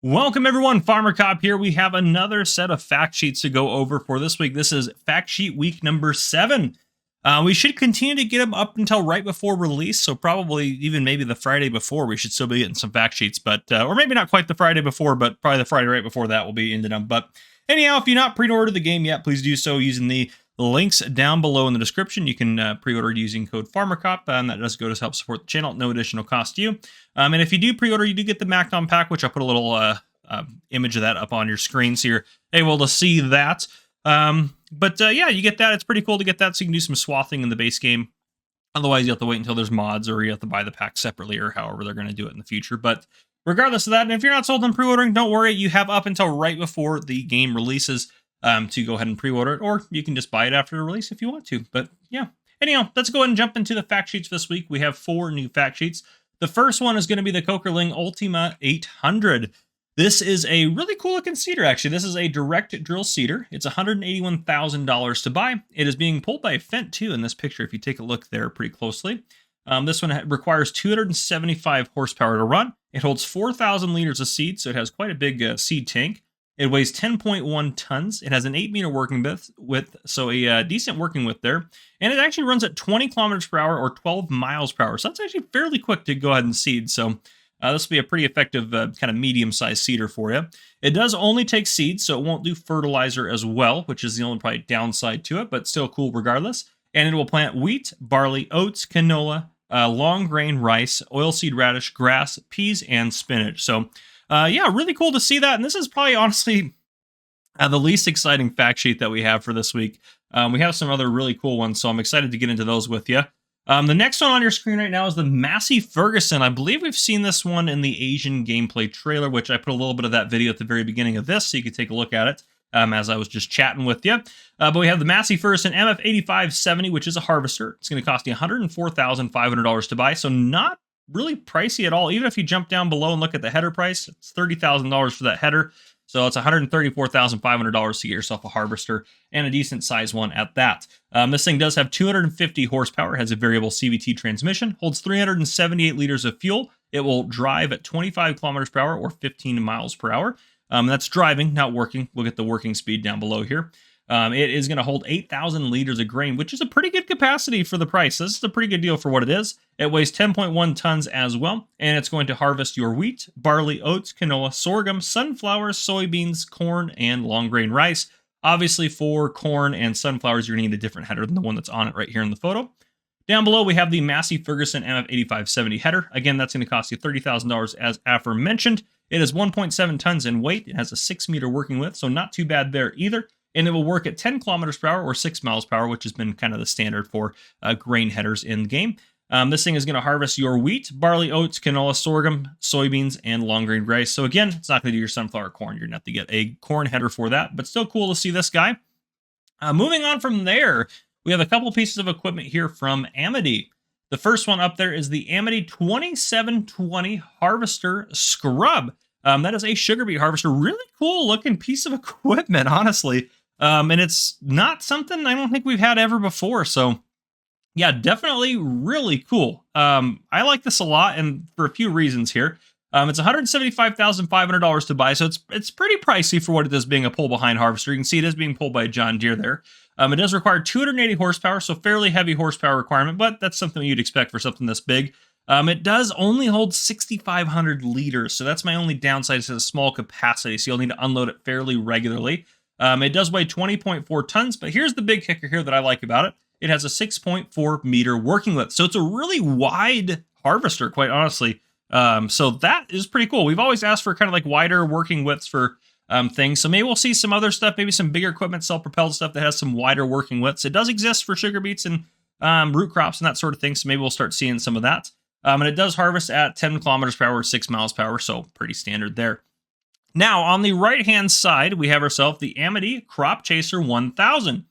Welcome everyone, Farmer Cop here. We have another set of fact sheets to go over for this week. This is fact sheet week number 7. We should continue to get them up until right before release, so probably even maybe the Friday before we should still be getting some fact sheets, but or maybe not quite the Friday before, but probably the Friday right before that will be into them. But anyhow, if you're not pre-ordered the game yet, please do so using the links down below in the description. You can pre-order using code FarmerCop, and that does go to help support the channel, no additional cost to you. And if you do pre-order, you do get the Macdon pack, which I'll put a little image of that up on your screen so you're able to see that. Yeah, you get that. It's pretty cool to get that, so you can do some swathing in the base game. Otherwise, you have to wait until there's mods, or you have to buy the pack separately, or however they're going to do it in the future. But regardless of that, and if you're not sold on pre-ordering, don't worry. You have up until right before the game releases to go ahead and pre-order it, or you can just buy it after the release if you want to. But yeah, anyhow, let's go ahead and jump into the fact sheets this week. We have 4 new fact sheets. The first one is going to be the Koeckerling Ultima 800. This is a really cool looking seeder, actually. This is a direct drill seeder. It's $181,000 to buy. It is being pulled by a Fendt too in this picture, if you take a look there pretty closely. This one requires 275 horsepower to run. It holds 4,000 liters of seed, so it has quite a big seed tank. It weighs 10.1 tons. It has an 8-meter working width, so a decent working width there. And it actually runs at 20 kilometers per hour or 12 miles per hour. So that's actually fairly quick to go ahead and seed. So this will be a pretty effective kind of medium-sized seeder for you. It does only take seeds, so it won't do fertilizer as well, which is the only probably downside to it, but still cool regardless. And it will plant wheat, barley, oats, canola, long grain rice, oilseed radish, grass, peas, and spinach. So yeah, really cool to see that. And this is probably honestly the least exciting fact sheet that we have for this week. We have some other really cool ones, so I'm excited to get into those with you. The next one on your screen right now is the Massey Ferguson. I believe we've seen this one in the Asian gameplay trailer, which I put a little bit of that video at the very beginning of this, so you can take a look at it as I was just chatting with you. But we have the Massey Ferguson MF8570, which is a harvester. It's going to cost you $104,500 to buy, so not really pricey at all. Even if you jump down below and look at the header price, it's $30,000 for that header. So it's $134,500 to get yourself a harvester, and a decent size one at that. This thing does have 250 horsepower, has a variable CVT transmission, holds 378 liters of fuel. It will drive at 25 kilometers per hour or 15 miles per hour. That's driving, not working. We'll get the working speed down below here. It is going to hold 8,000 liters of grain, which is a pretty good capacity for the price. This is a pretty good deal for what it is. It weighs 10.1 tons as well, and it's going to harvest your wheat, barley, oats, canola, sorghum, sunflowers, soybeans, corn, and long grain rice. Obviously, for corn and sunflowers, you're going to need a different header than the one that's on it right here in the photo. Down below, we have the Massey Ferguson MF8570 header. Again, that's going to cost you $30,000 as aforementioned. It is 1.7 tons in weight. It has a 6-meter working width, so not too bad there either. And it will work at 10 kilometers per hour or 6 miles per hour, which has been kind of the standard for grain headers in the game. This thing is going to harvest your wheat, barley, oats, canola, sorghum, soybeans, and long grain rice. So again, it's not going to do your sunflower corn. You're going to have to get a corn header for that, but still cool to see this guy. Moving on from there, we have a couple pieces of equipment here from Amity. The first one up there is the Amity 2720 Harvester Scrub. That is a sugar beet harvester. Really cool looking piece of equipment, honestly. And it's not something I don't think we've had ever before. So yeah, definitely really cool. I like this a lot, and for a few reasons here. It's $175,500 to buy, so it's pretty pricey for what it is being a pull-behind harvester. You can see it is being pulled by a John Deere there. It does require 280 horsepower, so fairly heavy horsepower requirement, but that's something you'd expect for something this big. It does only hold 6,500 liters, so that's my only downside. It's a small capacity, so you'll need to unload it fairly regularly. It does weigh 20.4 tons, but here's the big kicker here that I like about it. It has a 6.4 meter working width, so it's a really wide harvester, quite honestly. So that is pretty cool. We've always asked for kind of like wider working widths for things, so maybe we'll see some other stuff, maybe some bigger equipment, self-propelled stuff that has some wider working widths. It does exist for sugar beets and root crops and that sort of thing, so maybe we'll start seeing some of that. And it does harvest at 10 kilometers per hour, 6 miles per hour, so pretty standard there. Now, on the right-hand side, we have ourselves the Amity Crop Chaser 1000.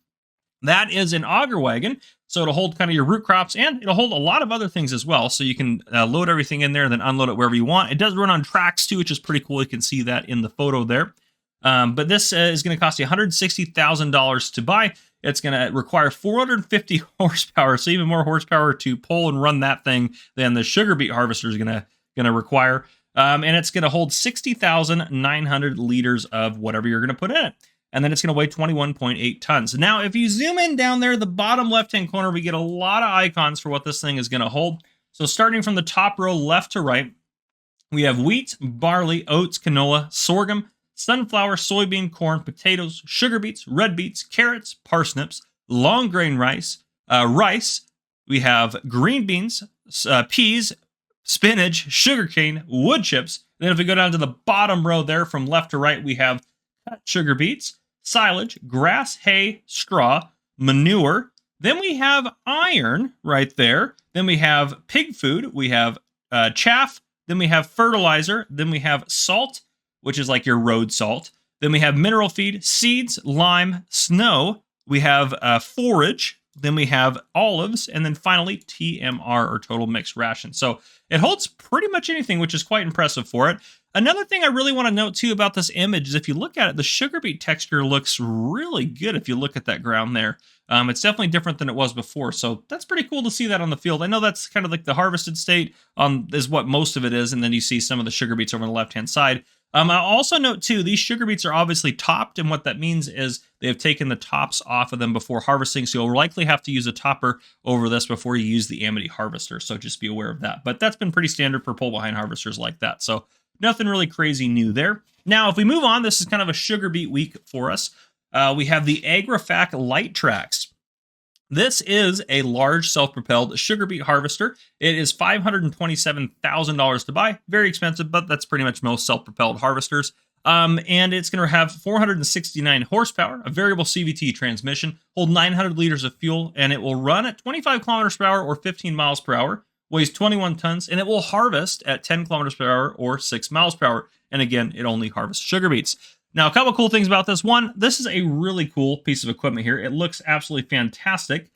That is an auger wagon, so it'll hold kind of your root crops, and it'll hold a lot of other things as well, so you can load everything in there and then unload it wherever you want. It does run on tracks, too, which is pretty cool. You can see that in the photo there. But this is going to cost you $160,000 to buy. It's going to require 450 horsepower, so even more horsepower to pull and run that thing than the sugar beet harvester is going to require. And it's going to hold 60,900 liters of whatever you're going to put in it. And then it's going to weigh 21.8 tons. Now, if you zoom in down there, the bottom left-hand corner, we get a lot of icons for what this thing is going to hold. So starting from the top row left to right, we have wheat, barley, oats, canola, sorghum, sunflower, soybean, corn, potatoes, sugar beets, red beets, carrots, parsnips, long grain rice, rice. We have green beans, peas, spinach, sugarcane, wood chips. And then if we go down to the bottom row there from left to right, we have cut sugar beets, silage, grass, hay, straw, manure. Then we have iron right there. Then we have pig food. We have chaff. Then we have fertilizer. Then we have salt, which is like your road salt. Then we have mineral feed, seeds, lime, snow. We have forage. Then we have olives. And then finally, TMR, or total mixed ration. So it holds pretty much anything, which is quite impressive for it. Another thing I really want to note, too, about this image is if you look at it, the sugar beet texture looks really good if you look at that ground there. It's definitely different than it was before, so that's pretty cool to see that on the field. I know that's kind of like the harvested state is what most of it is, and then you see some of the sugar beets over on the left-hand side. I'll also note, too, these sugar beets are obviously topped, and what that means is they have taken the tops off of them before harvesting, so you'll likely have to use a topper over this before you use the Amity harvester, so just be aware of that. But that's been pretty standard for pull-behind harvesters like that, so nothing really crazy new there. Now, if we move on, this is kind of a sugar beet week for us. We have the Agrifac Light Tracks. This is a large self-propelled sugar beet harvester. It is $527,000 to buy. Very expensive, but that's pretty much most self-propelled harvesters. And it's going to have 469 horsepower, a variable CVT transmission, hold 900 liters of fuel, and it will run at 25 kilometers per hour or 15 miles per hour, weighs 21 tons, and it will harvest at 10 kilometers per hour or 6 miles per hour. And again, it only harvests sugar beets. Now, a couple cool things about this. One, this is a really cool piece of equipment here. It looks absolutely fantastic,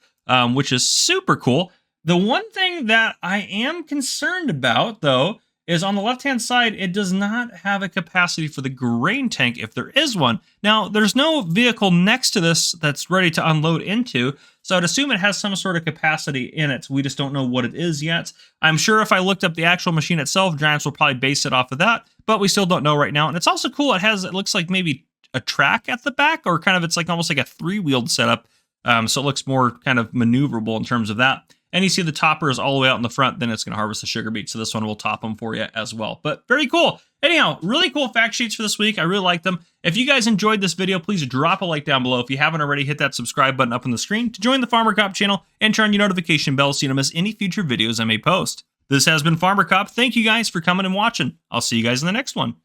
which is super cool. The one thing that I am concerned about, though, is on the left-hand side, it does not have a capacity for the grain tank if there is one. Now, there's no vehicle next to this that's ready to unload into, so I'd assume it has some sort of capacity in it. We just don't know what it is yet. I'm sure if I looked up the actual machine itself, Giants will probably base it off of that, but we still don't know right now. And it's also cool. It looks like maybe a track at the back, or kind of it's like almost like a three-wheeled setup. So it looks more kind of maneuverable in terms of that. And you see the topper is all the way out in the front, then it's going to harvest the sugar beets. So this one will top them for you as well. But very cool. Anyhow, really cool fact sheets for this week. I really like them. If you guys enjoyed this video, please drop a like down below. If you haven't already, hit that subscribe button up on the screen to join the Farmer Cop channel and turn on your notification bell so you don't miss any future videos I may post. This has been Farmer Cop. Thank you guys for coming and watching. I'll see you guys in the next one.